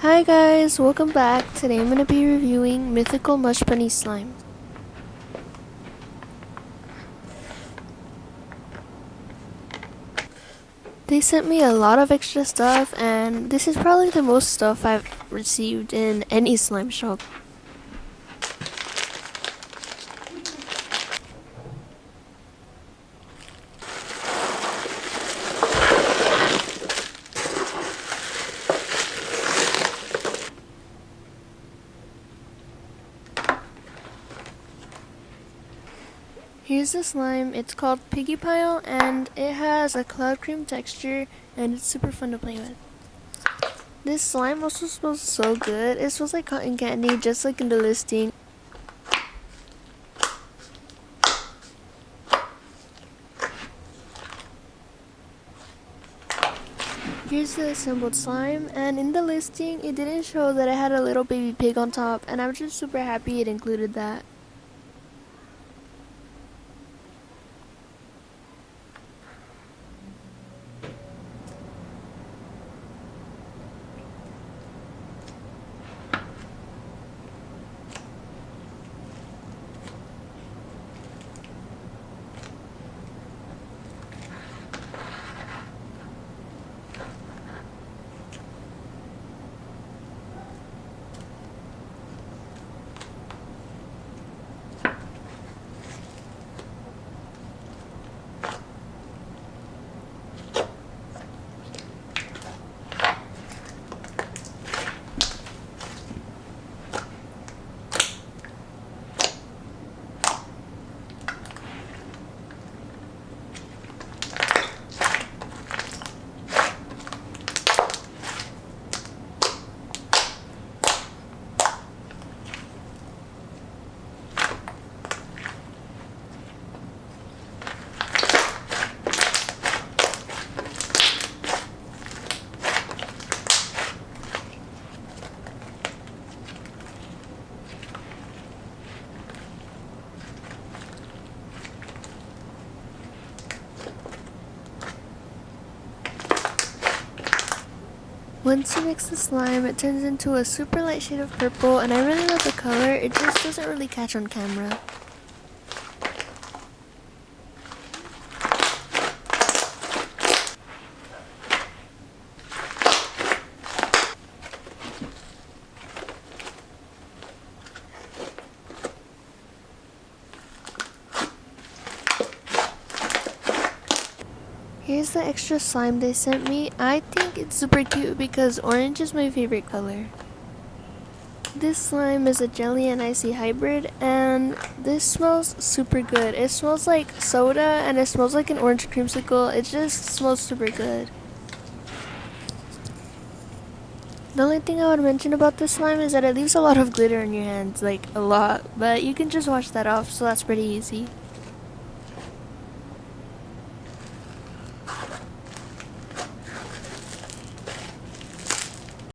Hi guys, welcome back. Today I'm going to be reviewing Mythical Mush Bunny Slime. They sent me a lot of extra stuff, and this is probably the most stuff I've received in any slime shop. Here's the slime. It's called Piggy Pile, and it has a cloud cream texture, and it's super fun to play with. This slime also smells so good. It smells like cotton candy, just like in the listing. Here's the assembled slime, and in the listing it didn't show that it had a little baby pig on top, and I'm just super happy it included that. Once you mix the slime, it turns into a super light shade of purple, and I really love the color. It just doesn't really catch on camera. Here's the extra slime they sent me. I think it's super cute because orange is my favorite color. This slime is a jelly and icy hybrid, and this smells super good. It smells like soda and it smells like an orange creamsicle. It just smells super good. The only thing I would mention about this slime is that it leaves a lot of glitter in your hands, like a lot, but you can just wash that off, so that's pretty easy.